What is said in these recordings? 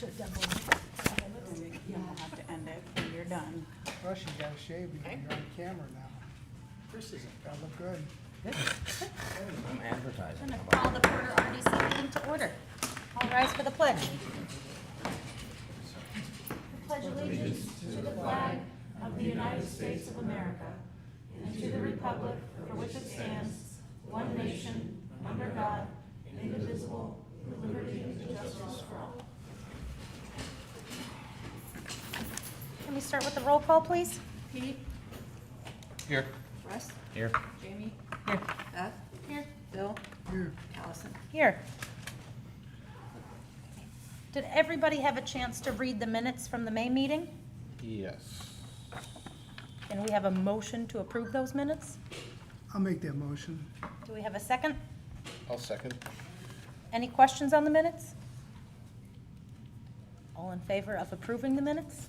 should definitely. You'll have to end it when you're done. Plus, you gotta shave because you're on camera now. Chris isn't. Gotta look good. I'm advertising. I'm gonna call the Porter RDC meeting to order. All rise for the pledge. I pledge allegiance to the flag of the United States of America and to the republic for which it stands, one nation, under God, indivisible, with liberty and justice for all. Can we start with the roll call, please? Pete? Here. Russ? Here. Jamie? Here. Beth? Here. Bill? Here. Allison? Here. Did everybody have a chance to read the minutes from the May meeting? Yes. Can we have a motion to approve those minutes? I'll make that motion. Do we have a second? I'll second. Any questions on the minutes? All in favor of approving the minutes?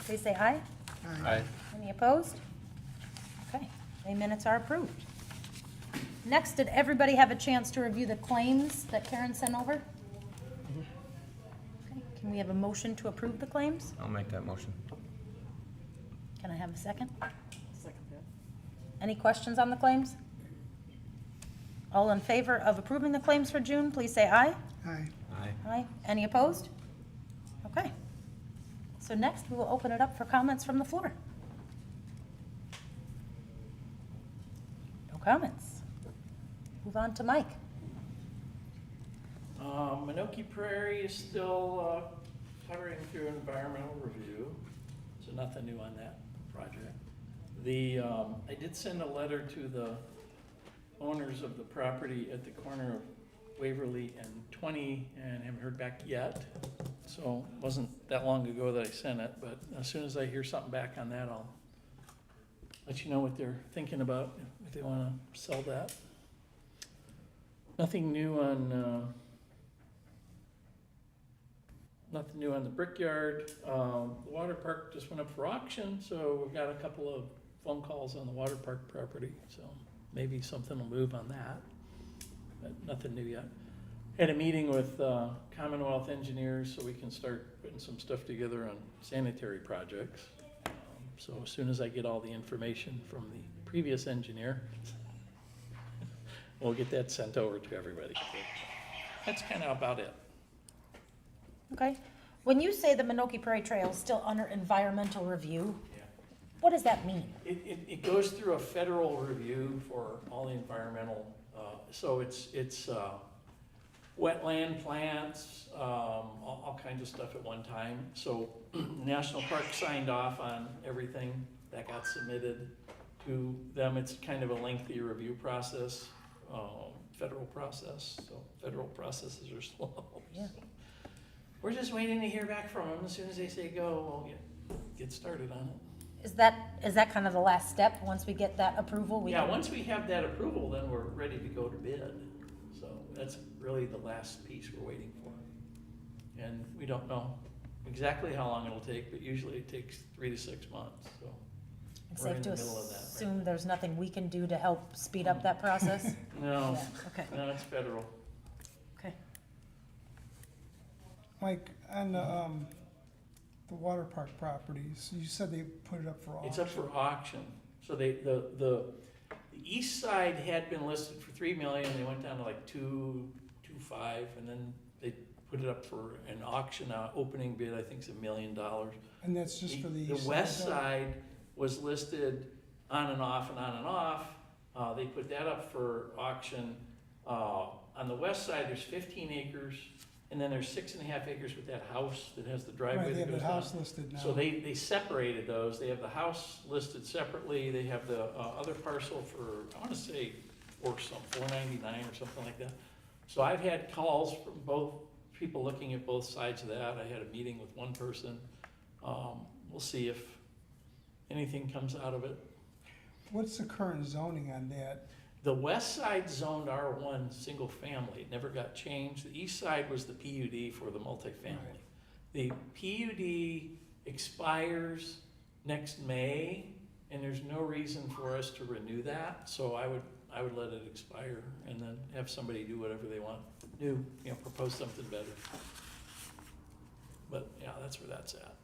Please say aye. Aye. Any opposed? Okay, the minutes are approved. Next, did everybody have a chance to review the claims that Karen sent over? Okay, can we have a motion to approve the claims? I'll make that motion. Can I have a second? Second that. Any questions on the claims? All in favor of approving the claims for June, please say aye. Aye. Aye. Aye. Any opposed? Okay. So next, we will open it up for comments from the floor. No comments. Move on to Mike. Minoki Prairie is still covering through environmental review, so nothing new on that project. I did send a letter to the owners of the property at the corner of Waverly and 20 and haven't heard back yet. So it wasn't that long ago that I sent it, but as soon as I hear something back on that, I'll let you know what they're thinking about, if they want to sell that. Nothing new on the Brickyard. The water park just went up for auction, so we've got a couple of phone calls on the water park property, so maybe something will move on that, but nothing new yet. Had a meeting with Commonwealth engineers so we can start putting some stuff together on sanitary projects. So as soon as I get all the information from the previous engineer, we'll get that sent over to everybody. That's kind of about it. Okay. When you say the Minoki Prairie Trail is still under environmental review, what does that mean? It goes through a federal review for all the environmental, so it's wetland plants, all kinds of stuff at one time. So National Park signed off on everything that got submitted to them. It's kind of a lengthy review process, federal process, so federal processes are slow. Yeah. So we're just waiting to hear back from them. As soon as they say go, we'll get started on it. Is that kind of the last step? Once we get that approval, Yeah, once we have that approval, then we're ready to go to bid. So that's really the last piece we're waiting for. And we don't know exactly how long it'll take, but usually it takes 3 to 6 months, so. It's we're safe in to the middle of that right assume there's nothing we can do to help speed up that process? No, Yeah, okay, no, it's federal. okay. Mike, on the water park properties, you said they put it up for auction. It's up for auction. So the east side had been listed for 3 million, they went down to like 2.5, and then they put it up for an auction, opening bid, I think is $1 million. And that's just for the east The west though? side was listed on and off and on and off. They put that up for auction. On the west side, there's 15 acres, and then there's 6.5 acres with that house that has the driveway Right, they that have goes the down. house listed now. So they separated those. They have the house listed separately. They have the other parcel for, I wanna say, $4.99 or something like that. So I've had calls from both people looking at both sides of that. I had a meeting with one person. We'll see if anything comes out of it. What's the current zoning on that? The west side zoned R1 single family. It never got changed. The east side was the PUD for the multifamily. The PUD expires next May, and there's no reason for us to renew that. So I would let it expire and then have somebody do whatever they want, do, propose something better. that's where that's at.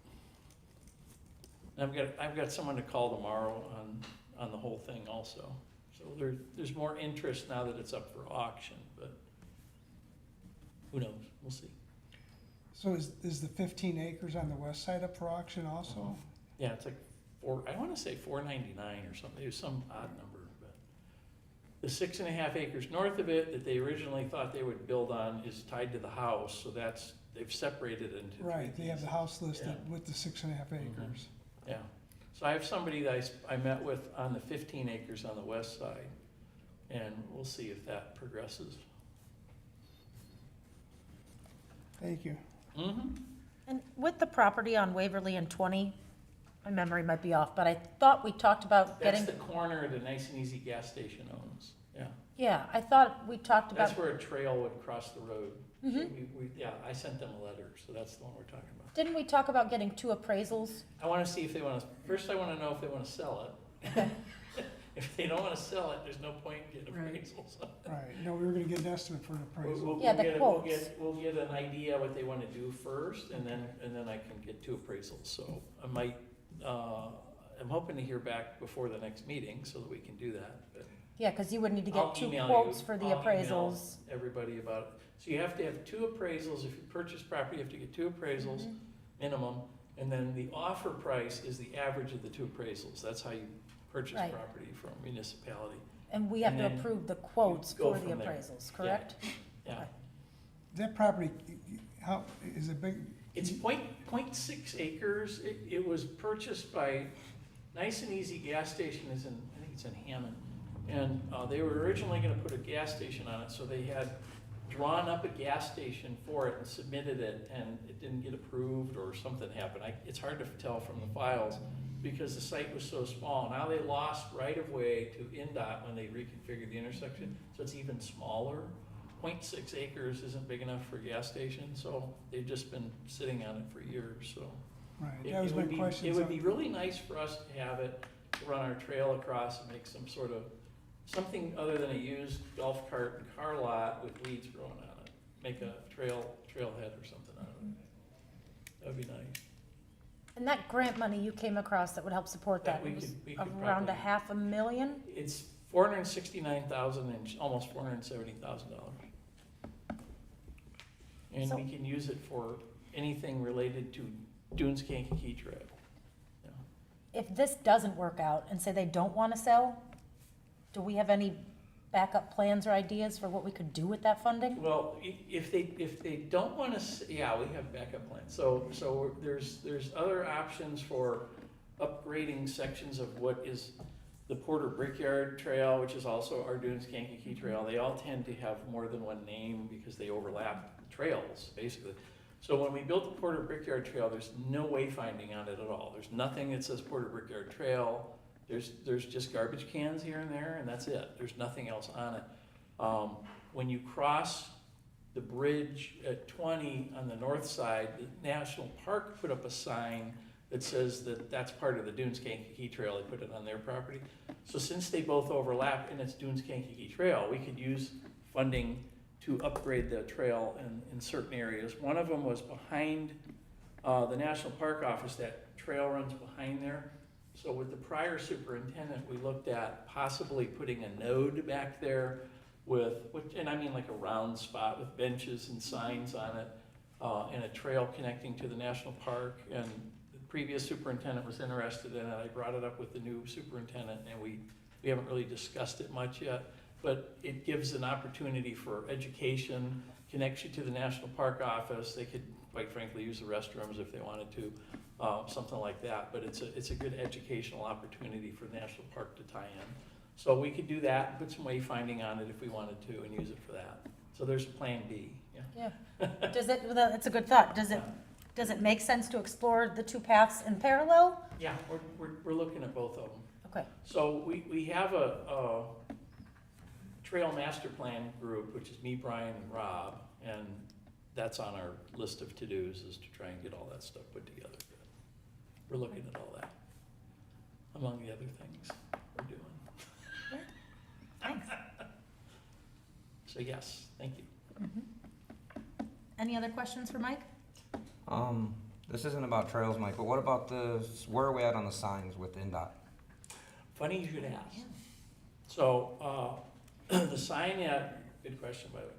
And I've got someone to call tomorrow on the whole thing also. So there's more interest now that it's up for auction, but who knows? We'll see. So is the 15 acres on the west side up for auction also? Yeah, it's like I want to say $4.99 or something. It was some odd number, but the 6.5 acres north of it that they originally thought they would build on is tied to the house, so they've separated it into Right, three they have the pieces. house listed Yeah. with the 6.5 Mhm. acres. Yeah, so I have somebody that I met with on the 15 acres on the west side, and we'll see if that progresses. Thank you. Mm-hmm. And with the property on Waverly and 20, my memory might be off, but I thought we talked about That's getting, the corner the Nice and Easy gas station owns, yeah. yeah, I thought we talked about, That's where a trail would cross the road. So Mhm. yeah, I sent them a letter, so that's the one we're talking about. didn't we talk about getting 2 appraisals? I wanna see if they wanna, first I wanna know if they wanna sell it. If they don't wanna sell it, there's no point in getting Right. appraisals. Right, no, we were gonna get an estimate for an appraisal. Yeah, the quotes. We'll get an idea what they wanna do first, and then I can get 2 appraisals, so I might, I'm hoping to hear back before the next meeting, so that we can do that, but. Yeah, because you would need to I'll get 2 email quotes you. for the I'll email appraisals. everybody about it. So you have to have 2 appraisals. If you purchase property, you have to get 2 appraisals Mhm. minimum. And then the offer price is the average of the 2 appraisals. That's how you purchase Right. property from a municipality. And we have And to then approve the quotes go for the from there. appraisals, correct? Yeah. Okay. That property, how, is it big? It's 0.6 acres. It was purchased by Nice and Easy Gas Station is in, I think it's in Hammond. And they were originally gonna put a gas station on it, so they had drawn up a gas station for it and submitted it, and it didn't get approved or something happened. It's hard to tell from the files because the site was so small. Now they lost right of way to NDOT when they reconfigured the intersection, so it's even smaller. 0.6 acres isn't big enough for a gas station, so they've just been sitting on it for years, so. Right, It- that was it my would be- question. It would be really nice for us to have it, to run our trail across and make some sort of, something other than a used golf cart and car lot with weeds growing on it. Make a trailhead or something out of it. That'd be nice. And that grant money you came across that would help support That that, we it was could around probably- $500,000? It's $469,000 and almost $470,000. And So- we can use it for anything related to Dunes Kankakee Trail. Yeah. If this doesn't work out and say they don't want to sell, do we have any backup plans or ideas for what we could do with that funding? Well, if they don't want to, yeah, we have backup plans. So there's other options for upgrading sections of what is the Porter Brickyard Trail, which is also our Dunes Kankakee Trail. They all tend to have more than one name because they overlap trails, basically. So when we built the Porter Brickyard Trail, there's no wayfinding on it at all. There's nothing that says Porter Brickyard Trail. There's just garbage cans here and there, and that's it. There's nothing else on it. When you cross the bridge at 20 on the north side, the National Park put up a sign that says that that's part of the Dunes Kankakee Trail. They put it on their property. So since they both overlap and it's Dunes Kankakee Trail, we could use funding to upgrade the trail in certain areas. One of them was behind the National Park office. That trail runs behind there. So with the prior superintendent, we looked at possibly putting a node back there and I mean like a round spot with benches and signs on it, and a trail connecting to the national park. And the previous superintendent was interested in it. I brought it up with the new superintendent, and we haven't really discussed it much yet. But it gives an opportunity for education, connects you to the national park office. They could, quite frankly, use the restrooms if they wanted to. Something like that, but it's a good educational opportunity for the national park to tie in. So we could do that, put some wayfinding on it if we wanted to, and use it for that. So there's plan B, yeah. Yeah. Does it, well, that's a good thought. Does it make sense to explore the 2 paths in parallel? Yeah, we're looking at both of them. Okay. So we have a trail master plan group, which is me, Brian, and Rob, and that's on our list of to-dos, is to try and get all that stuff put together. We're looking at all that, among the other things we're doing. Thanks. So yes, thank you. Any other questions for Mike? This isn't about trails, Mike, but what about where are we at on the signs with NDOT? Funny you should ask. So, the sign good question, by the way.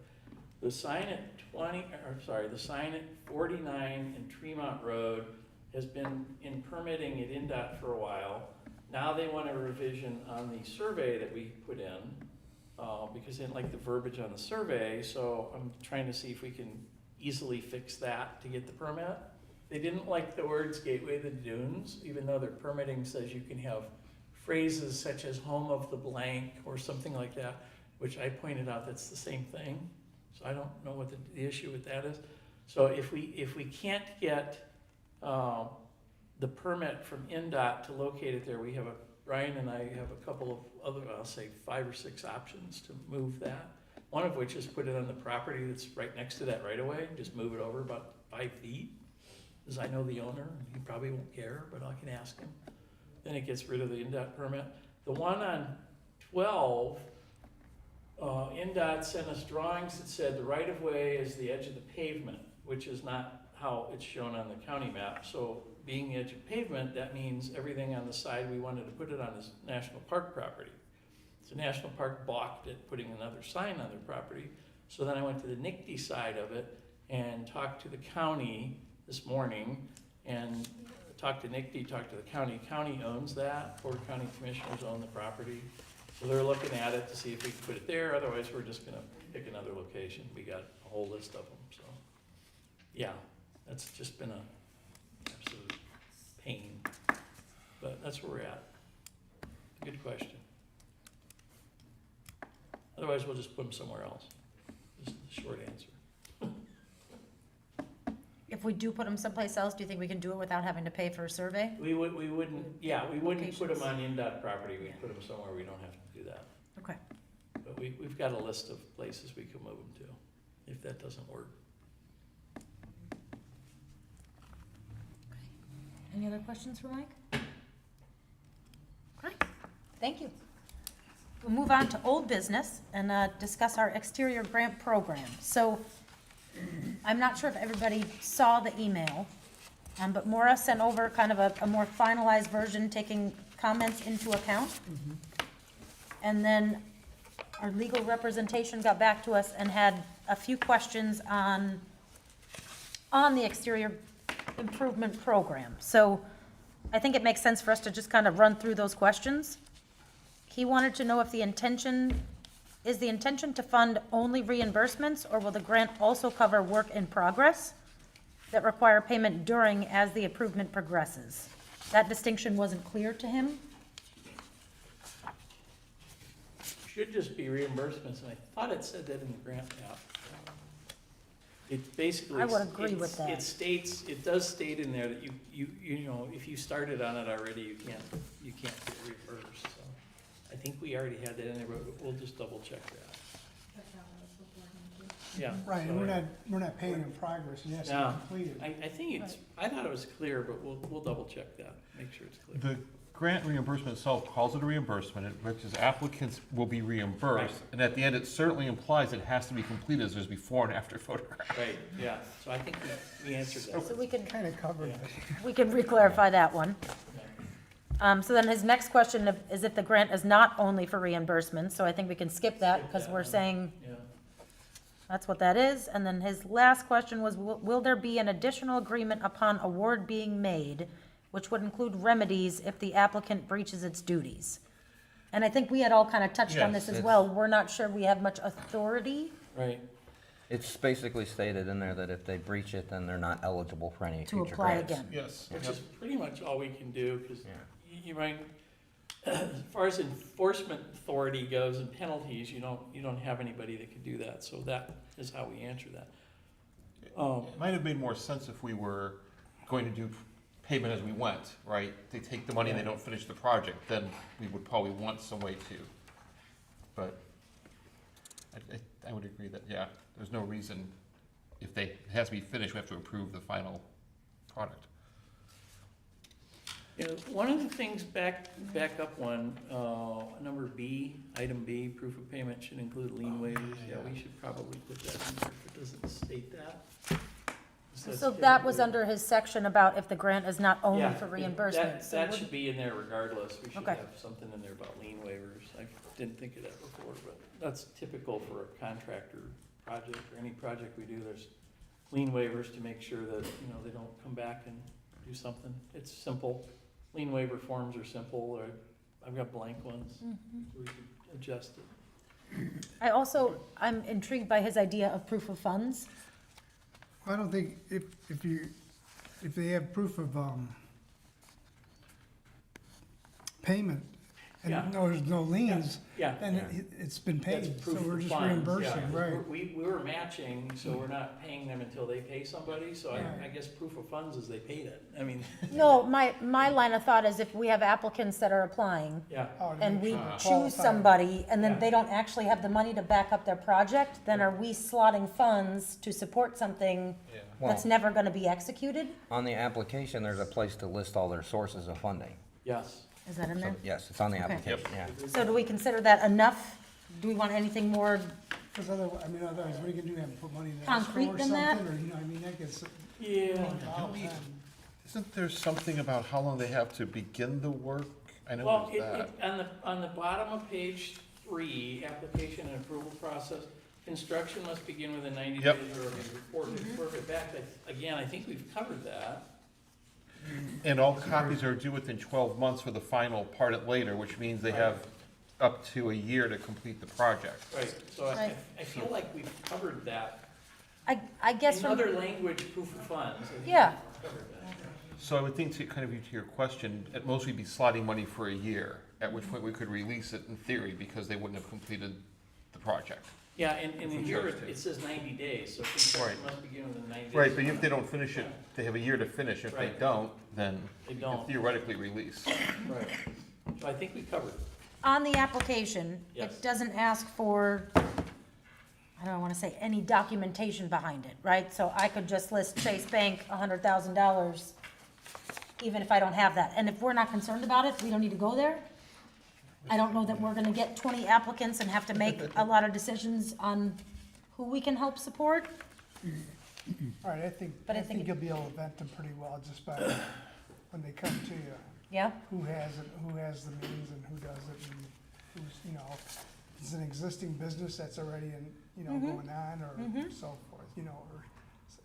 The sign at the sign at 49 and Tremont Road has been in permitting at NDOT for a while. Now they want a revision on the survey that we put in, because they didn't like the verbiage on the survey, so I'm trying to see if we can easily fix that to get the permit. They didn't like the words Gateway of the Dunes, even though their permitting says you can have phrases such as home of the blank or something like that, which I pointed out that's the same thing. So I don't know what the issue with that is. So if we can't get the permit from NDOT to locate it there, Brian and I have a couple of other, I'll say 5 or 6 options to move that. One of which is put it on the property that's right next to that right away, just move it over about 5 feet. Because I know the owner, and he probably won't care, but I can ask him. Then it gets rid of the NDOT permit. The one on 12, NDOT sent us drawings that said the right-of-way is the edge of the pavement, which is not how it's shown on the county map. So being the edge of pavement, that means everything on the side we wanted to put it on is national park property. So National Park balked at putting another sign on their property. So then I went to the NICD side of it and talked to the county this morning, and talked to NICD, talked to the county. County owns that, Porter County Commissioners own the property. So they're looking at it to see if we can put it there, otherwise we're just gonna pick another location. We got a whole list of them, so. Yeah, that's just been a absolute pain, but that's where we're at. Good question. Otherwise, we'll just put them somewhere else. Just the short answer. If we do put them someplace else, do you think we can do it without having to pay for a survey? We wouldn't put them Locations. on NDOT property, we'd put them somewhere we don't have to do that. Okay. But we've got a list of places we can move them to, if that doesn't work. Any other questions for Mike? Great, thank you. We'll move on to old business and discuss our exterior grant program. So I'm not sure if everybody saw the email, but Maura sent over kind of a more finalized version, taking comments into account. And then our legal representation got back to us and had a few questions on the exterior improvement program. So I think it makes sense for us to just kind of run through those questions. He wanted to know if the intention to fund only reimbursements, or will the grant also cover work in progress that require payment during as the improvement progresses? That distinction wasn't clear to him. Should just be reimbursements, and I thought it said that in the grant map. It basically. I would agree with that. It does state in there that you know, if you started on it already, you can't get reimbursed, so. I think we already had that in there, but we'll just double check that. Yeah. Right, so- and we're not paying in progress, it has to No, be completed. I think I thought it was clear, but we'll double check that, make sure it's clear. The grant reimbursement itself calls it a reimbursement, which is applicants will be reimbursed. Right. And at the end, it certainly implies it has to be completed as there's before and after photograph. Right, yeah, so I think we answered that. So we can Kind of covered it. re-clarify that one. So then his next question is if the grant is not only for reimbursement, so I think we can skip that, Skip because that we're one. saying Yeah. that's what that is. And then his last question was, will there be an additional agreement upon award being made, which would include remedies if the applicant breaches its duties? And I think we had all kind of touched on Yes, this as it's- well. We're not sure we have much authority Right, It's basically stated in there that if they breach it, then they're not eligible for any to future apply grants. again. Yes. which is pretty much all we can do, because Yeah. you might, as far as enforcement authority goes and penalties, you don't have anybody that could do that, so that is how we answer that. It might have made more sense if we were going to do payment as we went, right? They take the money and they don't finish the project, then we would probably want some way to. But I would agree that, yeah, there's no reason, if it has to be finished, we have to approve the final product. You know, one of the things, back up one, number B, item B, proof of payment should include lien waivers. Yeah, we should probably put that in there if it doesn't state that. So that was under his section about if the grant is not only Yeah, for it- reimbursement. So That would- should be in there regardless. We should Okay. have something in there about lien waivers. I didn't think of that before, but that's typical for a contractor project or any project we do. There's lien waivers to make sure that, they don't come back and do something. It's simple. Lien waiver forms are simple, or I've got blank ones, so we can adjust it. I'm intrigued by his idea of proof of funds. I don't think if they have proof of, payment Yeah. and there's no liens, Yeah. then it's been That's paid, so proof we're of just funds, yeah. reimbursing, right? We were matching, so we're not paying them until they pay somebody, so Right. I guess proof of funds is they paid it. I mean, No, my line of thought is if we have applicants that are applying yeah. Oh, to and make we sure choose qualified. somebody and then Yeah. they don't actually have the money to back up their project, then are we slotting funds to support something that's Well, never gonna be executed? on the application, there's a place to list all their sources of funding. Yes. Is that in So, there? yes, it's on the Okay. application, yeah. So do we consider that enough? Do we want anything more? Because otherwise, what are you gonna do, have them put money in the Concrete escrow or than that? something, or, that gets. Yeah. Isn't there something about how long they have to begin the work? I know Well, there's that. on the bottom of page 3, application and approval process, construction must begin within 90 Yep. days or report it back. Again, I think we've covered that. And all copies are due within 12 months for the final part at later, which means they have up to a year to complete the project. Right, so Right. I feel like we've covered that. I guess In from, other language, proof of funds. I think Yeah. we've covered that. So I would think to kind of to your question, at most we'd be slotting money for a year, at which point we could release it in theory because they wouldn't have completed the project. Yeah, and If we in here, chose to. it says 90 days, so construction Right. must begin within 90 days. Right, but if they don't finish it, they have a year to finish. If they Right. don't, then They you can don't. theoretically release. Right. So I think we covered it. on the application, Yes. it doesn't ask for, I don't wanna say any documentation behind it, right? So I could just list Chase Bank, $100,000, even if I don't have that. And if we're not concerned about it, we don't need to go there. I don't know that we're gonna get 20 applicants and have to make a lot of decisions on who we can help support. All right, But I I think think you'll be able to vet them pretty well just by when they come to you, Yeah, who has it, who has the means and who doesn't, and who's, if it's an existing business that's already going on or so forth, or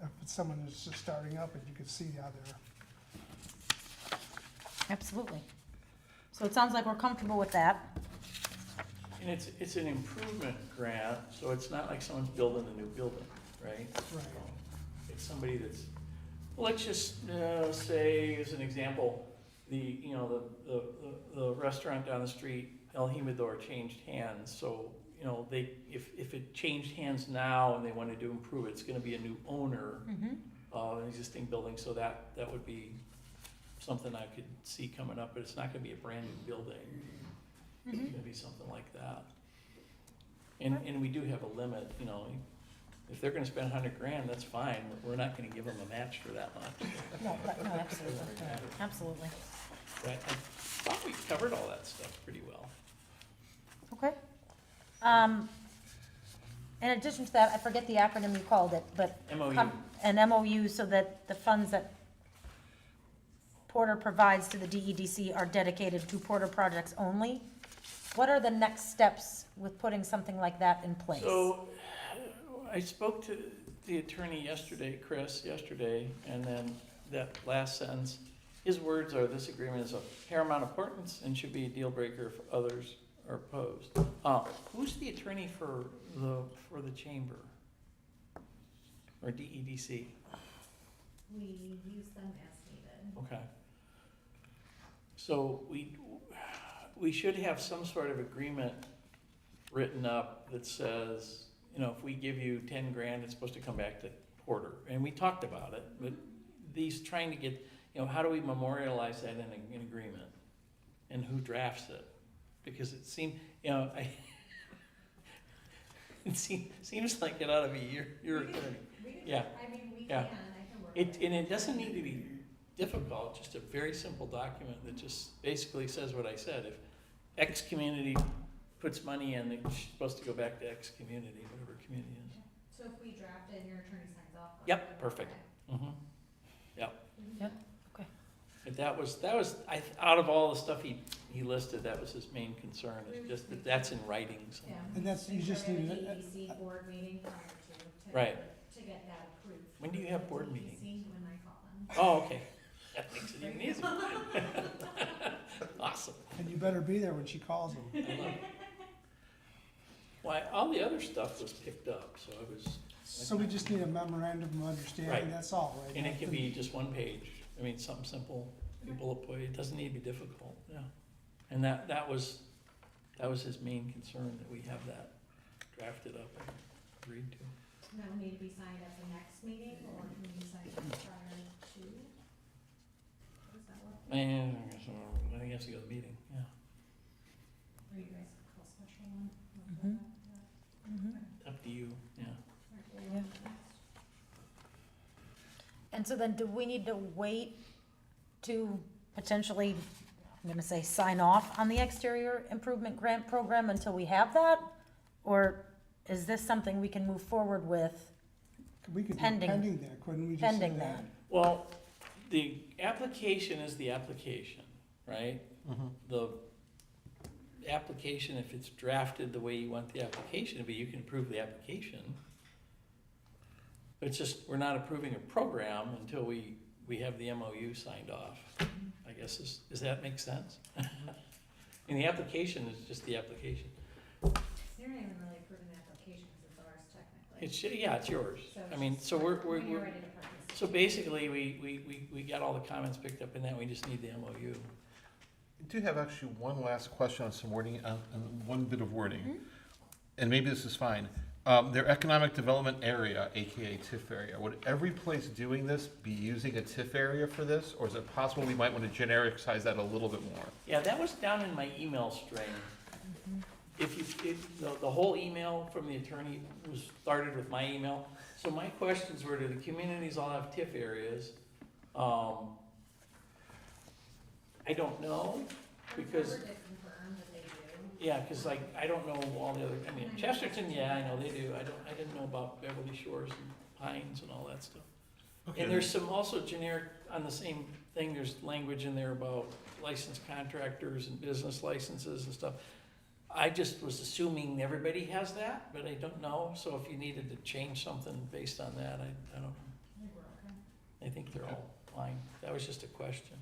if it's someone who's just starting up and you can see how they're. absolutely. So it sounds like we're comfortable with that. And it's an improvement grant, so it's not like someone's building a new building, right? Right. It's somebody that's, let's just say, as an example, the restaurant down the street, El Jimador, changed hands, so, if it changed hands now and they wanted to improve it, it's gonna be a new owner of an existing building, so that would be something I could see coming up, but it's not gonna be a brand new building. It's gonna be something like that. And we do have a limit, if they're gonna spend $100,000, that's fine, we're not gonna give them a match for that much. No, absolutely, absolutely. But I thought we covered all that stuff pretty well. Okay. In addition to that, I forget the acronym you called it, but. MOU. An MOU so that the funds that Porter provides to the DEDC are dedicated to Porter projects only. What are the next steps with putting something like that in place? So, I spoke to the attorney yesterday, Chris, and then that last sentence, his words are, "This agreement is of paramount importance and should be a deal breaker if others are opposed." Who's the attorney for the chamber? Or DEDC? We use them as needed. Okay. So we should have some sort of agreement written up that says, if we give you $10,000, it's supposed to come back to Porter. And we talked about it, but these trying to get, how do we memorialize that in an agreement? And who drafts it? Because it seems, it seems like it ought to be your attorney. Yeah. I mean, we Yeah. can, I can work. And it doesn't need to be difficult, just a very simple document that just basically says what I said. If X community puts money in, it's supposed to go back to X community, whatever community it is. So if we draft it and your attorney signs off. on Yep, it, perfect. okay. Mm-hmm. Yep. Yep, okay. But that was, out of all the stuff he listed, that was his main concern, is just that that's in writing, so. Yeah. And that's, you Make just sure we need have a it. DEC board meeting prior to. Right. To get that approved. When do you have board meetings? DEC, when I call them. Oh, okay. That makes it even easier. Awesome. And you better be there when she calls them. I love it. Why, all the other stuff was picked up, so it was, So we just need a memorandum of understanding, Right. that's all, right? and it can be just one page. I mean, something simple, a bullet point, it doesn't need to be difficult, yeah. And that was his main concern, that we have that drafted up and agreed to. And that will need to be signed at the next meeting, or can you sign it prior to? Does that work? And, so, I think it has to go to the meeting, yeah. Or you guys call special one? Mhm. Up to you, yeah. Yeah. And so then do we need to wait to potentially, I'm gonna say, sign off on the exterior improvement grant program until we have that? Or is this something we can move forward with? We could do Pending- pending that, couldn't we just say pending that? that? Well, the application is the application, right? Mhm. The application, if it's drafted the way you want the application to be, you can approve the application. But it's just, we're not approving a program until we have the MOU signed off. I guess, does that make sense? And the application is just the application. You're not even really approving the application, because it's ours technically. It's yours. So I mean, it's so just we're, when you're ready to participate. so basically, we got all the comments picked up in that, we just need the MOU. I do have actually one last question on some wording, on one bit of wording, and maybe this is fine. Their economic development area, AKA TIF area, would every place doing this be using a TIF area for this? Or is it possible we might want to genericize that a little bit more? Yeah, that was down in my email string. The whole email from the attorney was started with my email. So my questions were, do the communities all have TIF areas? I don't know, because, Robert did confirm that they do. yeah, because like, I don't know all the other, I mean, Chesterton, yeah, I know they do. I didn't know about Beverly Shores and Pines and all that stuff. And there's some also generic, on the same thing, there's language in there about licensed contractors and business licenses and stuff. I just was assuming everybody has that, but I don't know, so if you needed to change something based on that, I don't know. I think we're okay. I think they're all fine. That was just a question.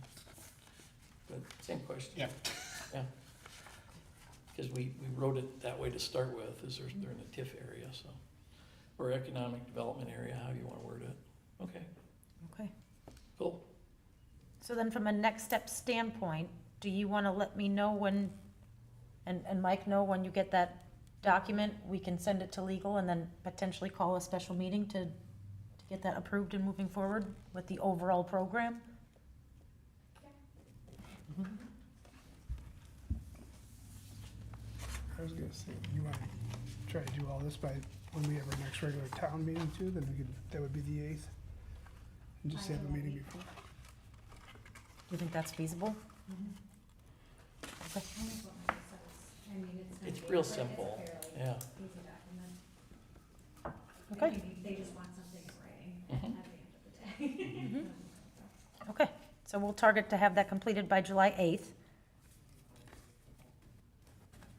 But same question. Yeah. Yeah. Because we wrote it that way to start with, is they're in a TIF area, so. Or economic development area, however you want to word it. Okay, Okay. cool. So then from a next step standpoint, do you wanna let me know when, and Mike know when you get that document? We can send it to legal and then potentially call a special meeting to get that approved and moving forward with the overall program? I was gonna say, you wanna try to do all this by, when we have our next regular town meeting too, then we could, that would be the 8th. And just have a meeting before. Do you think that's feasible? Okay. I think what Mike said is, I mean, it's. It's not real big, but simple, It's a yeah. fairly easy document. Okay. Maybe they just want something in writing Mhm. at the end of the day. Okay, so we'll target to have that completed by July 8th.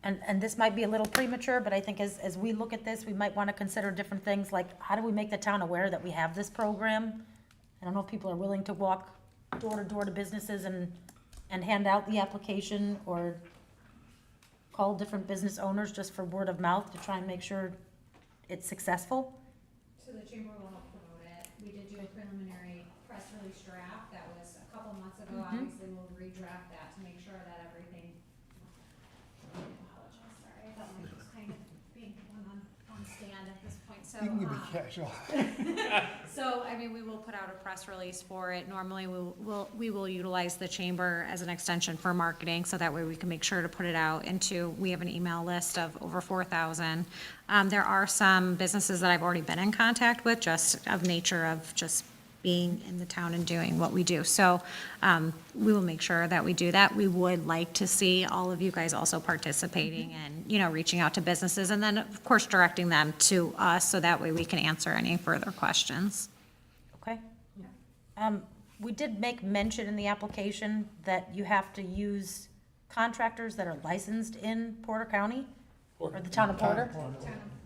And this might be a little premature, but I think as we look at this, we might want to consider different things, like how do we make the town aware that we have this program? I don't know if people are willing to walk door to door to businesses and hand out the application, or call different business owners just for word of mouth to try and make sure it's successful. So the chamber will help promote it. We did do a preliminary press release draft, that was a couple months ago. Mhm. Obviously, we'll redraft that to make sure that everything. I apologize, sorry, I thought Mike was kind of being one on stand at this point, so. You can give me casual. So, I mean, we will put out a press release for it. Normally, we will utilize the chamber as an extension for marketing, so that way we can make sure to put it out into, we have an email list of over 4,000. There are some businesses that I've already been in contact with, just of nature of just being in the town and doing what we do. So, we will make sure that we do that. We would like to see all of you guys also participating and, reaching out to businesses, and then, of course, directing them to us, so that way we can answer any further questions. Okay, We did make mention in the application that you have to use contractors that are licensed in Porter County, or the town of Porter.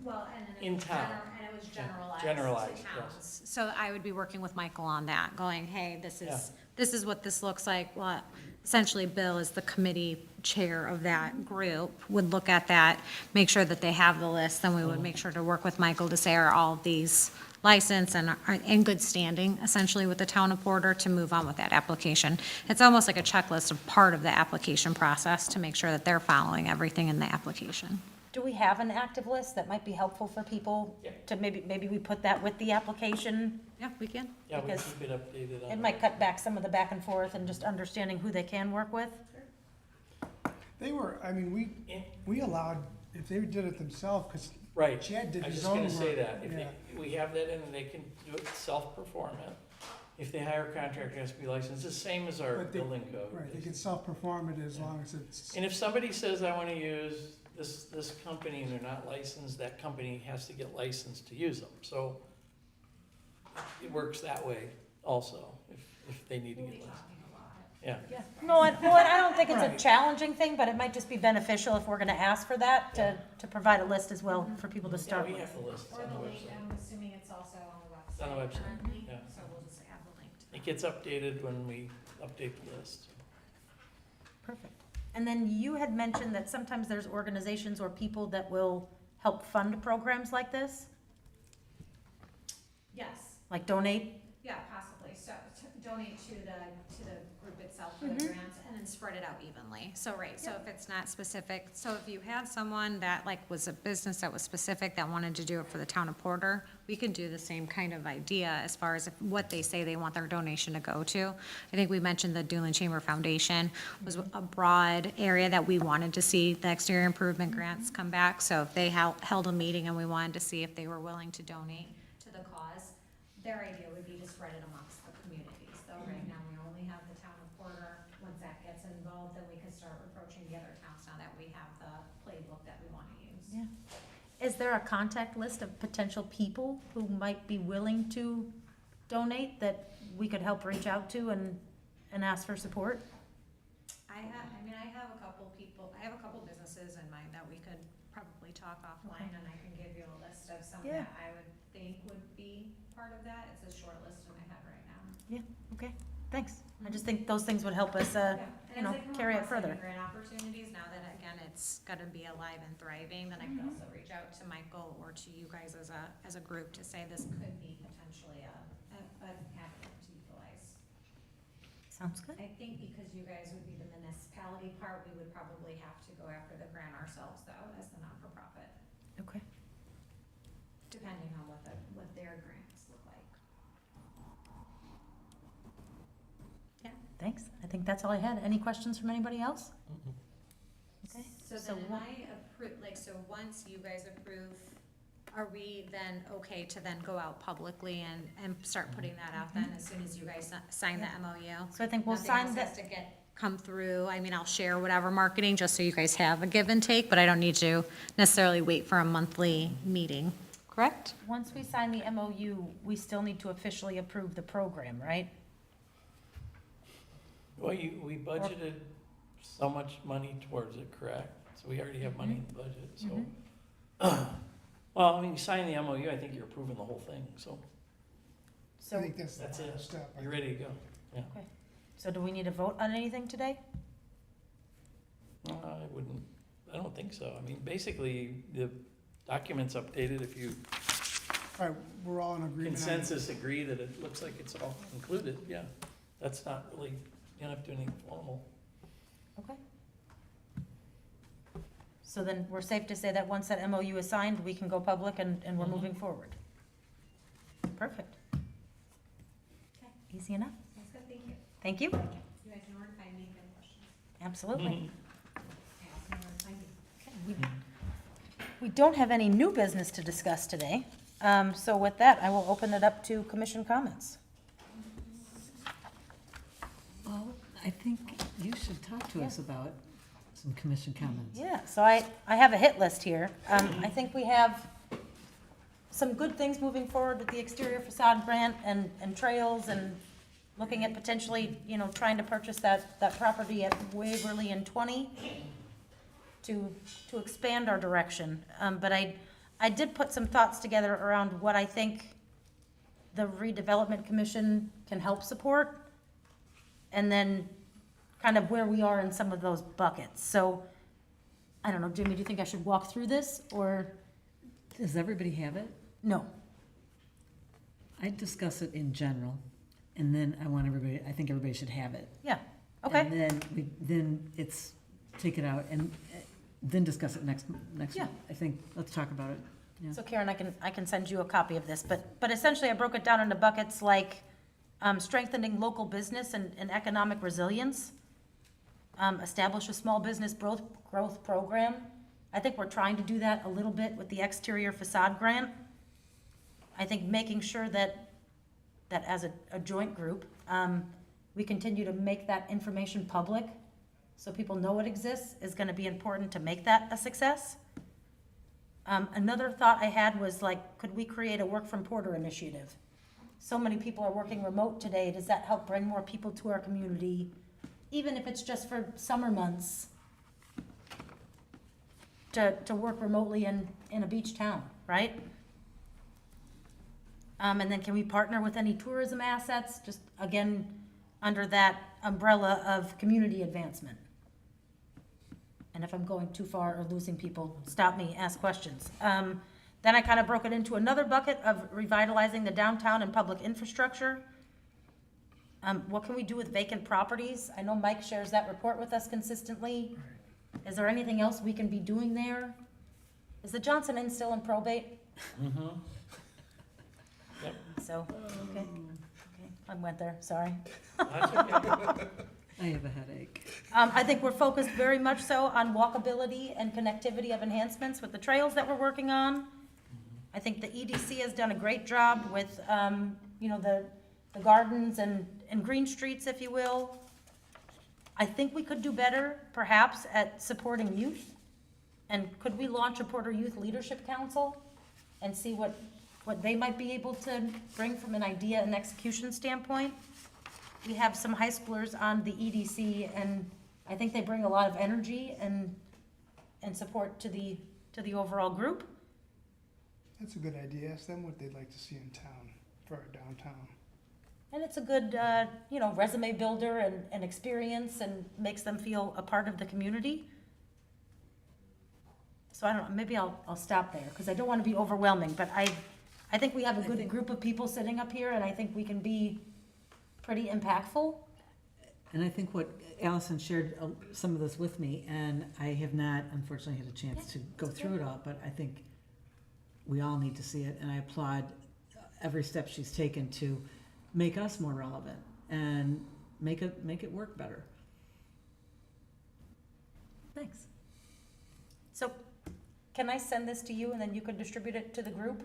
Well, and then In town. And it was generalized. Generalized, to yes. towns. So I would be working with Michael on that, going, hey, this Yeah. is what this looks like. Well, essentially, Bill is the committee chair of that group, would look at that, make sure that they have the list, then we would make sure to work with Michael to say, are all of these licensed and are in good standing, essentially, with the town of Porter to move on with that application. It's almost like a checklist of part of the application process to make sure that they're following everything in the application. Do we have an active list that might be helpful for people? Yeah. To maybe we put that with the application? Yeah, we can. Yeah, we Because keep it updated on. It might cut back some of the back and forth and just understanding who they can work with. They were, I mean, In- we allowed, if they did it themselves, because Right. Chad did I was his just own gonna say work, that, if yeah. we have that in, and they can do it self-performant. If they hire a contractor, it has to be licensed, the same as our But they- building code. right, they can self-perform it as long as it's, And if somebody says, I wanna use this company, and they're not licensed, that company has to get licensed to use them, so it works that way also, if they need to get licensed. Yeah, No, I don't think it's a Right. challenging thing, but it might just be beneficial if we're gonna ask for that, to provide a list as well for people to yeah, start we with. have the list, it's Or on the the link, website. I'm assuming it's also on the website. It's on the website, currently, yeah. So we'll just add the link to It gets updated when we update the list. Perfect. And then you had mentioned that sometimes there's organizations or people that will help fund programs like this, Yes, like donate? yeah, possibly, so to donate to the group itself for the grants, and then spread it out evenly. So, right, so if it's not specific, so if you had someone that like was a business that was specific, that wanted to do it for the town of Porter, we could do the same kind of idea as far as what they say they want their donation to go to. I think we mentioned the Duneland Chamber Foundation was a broad area that we wanted to see the exterior improvement grants come back. So if they held a meeting and we wanted to see if they were willing to donate to the cause, their idea would be to spread it amongst the communities. Though right now, we only have the town of Porter. Once that gets involved, then we can start approaching the other towns now that we have the playbook that we want to use. Yeah. Is there a contact list of potential people who might be willing to donate that we could help reach out to and ask for support? I have a couple people, I have a couple businesses in mind that we could probably talk offline, and I can give you a list of some Yeah. that I would think would be part of that. It's a short list in my head right now. Yeah, okay, thanks. I just think those things would help us, you know, carry it further. Grant opportunities, now that again, it's gonna be alive and thriving, then I could also reach out to Michael or to you guys as a group to say this could be potentially an avenue to utilize. Sounds good. I think because you guys would be the municipality part, we would probably have to go after the grant ourselves though, as the not-for-profit, Okay. depending on what their grants look like. Thanks. I think that's all I had. Any questions from anybody else? Okay. So So then am what- I so once you guys approve, are we then okay to then go out publicly and start putting that out then as soon as you guys sign the MOU? So I think we'll Nothing sign else has that. to come through. I mean, I'll share whatever marketing, just so you guys have a give and take, but I don't need to necessarily wait for a monthly meeting, correct? Once we sign the MOU, we still need to officially approve the program, right? Well, we budgeted so much money towards it, correct? So we already have money in the budget, so. Well, I mean, you sign the MOU, I think you're approving the whole thing, so I So, think that's the that's it. last step. You're ready to go. so do we need to vote on anything today? I don't think so. I mean, basically, the document's updated if you All right, we're all in agreement on it. consensus agree that it looks like it's all included, yeah. That's not really, you don't have to do anything formal. Okay. So then we're safe to say that once that MOU is signed, we can go public and we're Mhm. moving forward. Perfect. Okay. Easy enough. Sounds good, thank you. Thank you. You guys know where to find me if you have questions. Absolutely. Mhm. I also know where to find you. Okay, we don't have any new business to discuss today. So with that, I will open it up to commission comments. Well, I think you should talk to us about some commission comments. Yeah, so I have a hit list here. I think we have some good things moving forward with the exterior facade grant and trails and looking at potentially, trying to purchase that property at Waverly and 20 to expand our direction. But I did put some thoughts together around what I think the redevelopment commission can help support, and then kind of where we are in some of those buckets. So, I don't know, Jimmy, do you think I should walk through this, or Does everybody have it? no? I'd discuss it in general, and then I think everybody should have it. Yeah, okay. And then it's, take it out, and then discuss it next Yeah. month. I think, let's talk about it. Yeah. So Karen, I can send you a copy of this, but essentially I broke it down into buckets like strengthening local business and economic resilience, establish a small business growth program. I think we're trying to do that a little bit with the exterior facade grant. I think making sure that as a joint group, we continue to make that information public so people know it exists is gonna be important to make that a success. Another thought I had was like, could we create a work from Porter initiative? So many people are working remote today. Does that help bring more people to our community? Even if it's just for summer months, to work remotely in a beach town, right? And then can we partner with any tourism assets? Just again, under that umbrella of community advancement. And if I'm going too far or losing people, stop me, ask questions. Then I kind of broke it into another bucket of revitalizing the downtown and public infrastructure. What can we do with vacant properties? I know Mike shares that report with us consistently. Is there anything else we can be doing there? Is the Johnson Inn still in probate? Mm-hmm. Yep. So, okay, I went there, sorry. That's okay. I have a headache. I think we're focused very much so on walkability and connectivity of enhancements with the trails that we're working on. I think the EDC has done a great job with, the gardens and green streets, if you will. I think we could do better, perhaps, at supporting youth. And could we launch a Porter Youth Leadership Council and see what they might be able to bring from an idea and execution standpoint? We have some high schoolers on the EDC, and I think they bring a lot of energy and support to the overall group. That's a good idea. Ask them what they'd like to see in town for our downtown. And it's a good, resume builder and experience, and makes them feel a part of the community. So I don't know, maybe I'll stop there, because I don't want to be overwhelming, but I think we have a good group of people sitting up here, and I think we can be pretty impactful. And I think what Allison shared some of this with me, and I have not unfortunately had a chance to go through it all, but I think we all need to see it, and I applaud every step she's taken to make us more relevant and make it work better. Thanks. So can I send this to you, and then you could distribute it to the group?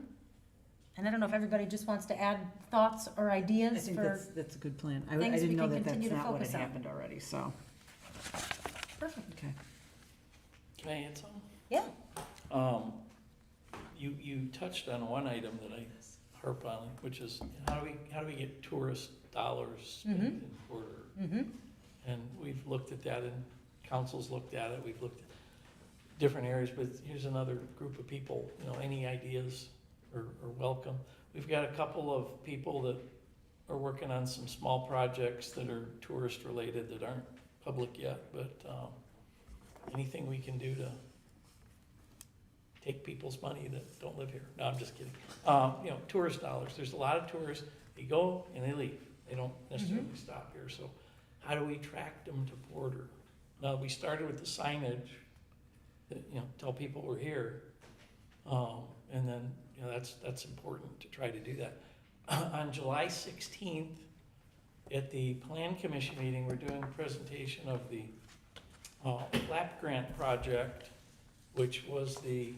And I don't know if everybody just wants to add thoughts or I ideas think for. that's a good plan. I things we didn't know can that that's continue to not what had focus on. happened already, so, Perfect. okay. Can I add something? Yeah. You touched on one item that I harp on, which is how do we get tourist dollars spent in Porter? Mm-hmm. And we've looked at that, and council's looked at it, we've looked at different areas, but here's another group of people, any ideas are welcome. We've got a couple of people that are working on some small projects that are tourist related that aren't public yet, but anything we can do to take people's money that don't live here. No, I'm just kidding. Tourist dollars, there's a lot of tourists, they go and they leave. They don't necessarily stop here, so how do we attract them to Porter? Now, we started with the signage that, tell people we're here. And then, that's important to try to do that. On July 16th, at the Plan Commission meeting, we're doing a presentation of the flap grant project, which was the,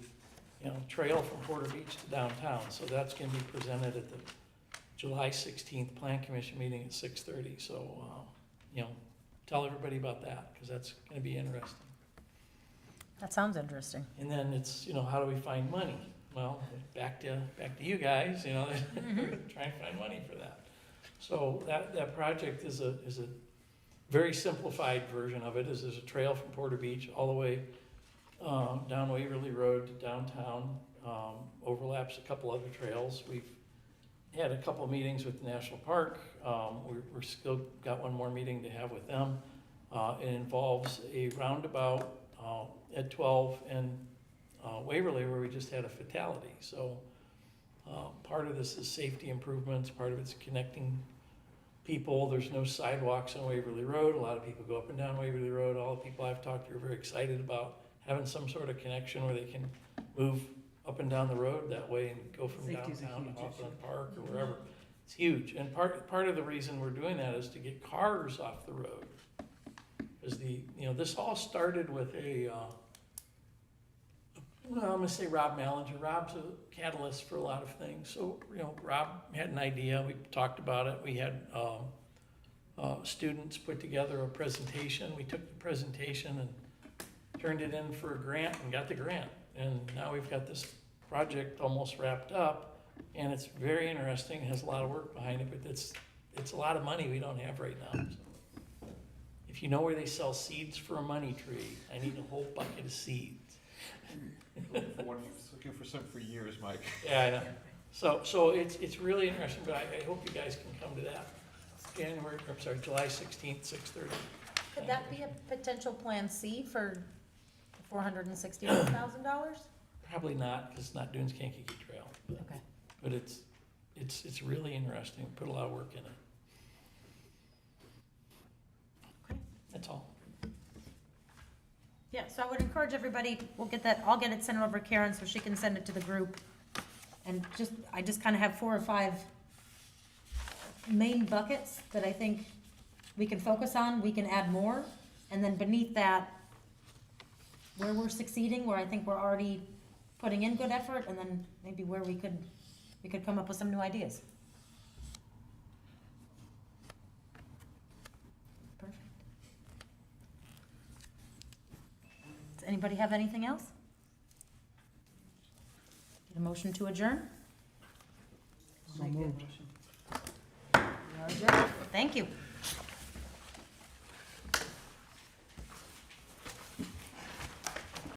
trail from Porter Beach to downtown. So that's gonna be presented at the July 16th Plan Commission meeting at 6:30. So, tell everybody about that, because that's gonna be interesting. That sounds interesting. And then it's, how do we find money? Well, back to you guys, we're trying to find money for that. So that project is a very simplified version of it, is there's a trail from Porter Beach all the way down Waverly Road to downtown, overlaps a couple other trails. We've had a couple meetings with the National Park. We're still got one more meeting to have with them. It involves a roundabout at 12 and Waverly where we just had a fatality. So part of this is safety improvements, part of it's connecting people. There's no sidewalks on Waverly Road. A lot of people go up and down Waverly Road. All the people I've talked to are very excited about having some sort of connection where they can move up and down the road that way and go from Safety's a downtown to huge Hawthorne issue. Park or wherever. It's huge. And part of the reason we're doing that is to get cars off the road. Because this all started with I'm gonna say Rob Mallinger. Rob's a catalyst for a lot of things. So, Rob had an idea, we talked about it, we had, students put together a presentation. We took the presentation and turned it in for a grant and got the grant. And now we've got this project almost wrapped up, and it's very interesting, has a lot of work behind it, but it's a lot of money we don't have right now. So if you know where they sell seeds for a money tree, I need a whole bucket of seeds. Looking for some for years, Mike. Yeah, I know. So it's really interesting, but I hope you guys can come to that. July 16th, 6:30. Could that be a potential Plan C for $461,000? Probably not, because it's not Dunes Kankakee Trail. Okay. But it's really interesting, put a lot of work in it. Okay. That's all. Yeah, so I would encourage everybody, I'll get it sent over to Karen so she can send it to the group. And I just kind of have 4 or 5 main buckets that I think we can focus on, we can add more. And then beneath that, where we're succeeding, where I think we're already putting in good effort, and then maybe where we could come up with some new ideas. Perfect. Does anybody have anything else? Get a motion to adjourn? So moved. We are adjourned. Thank you.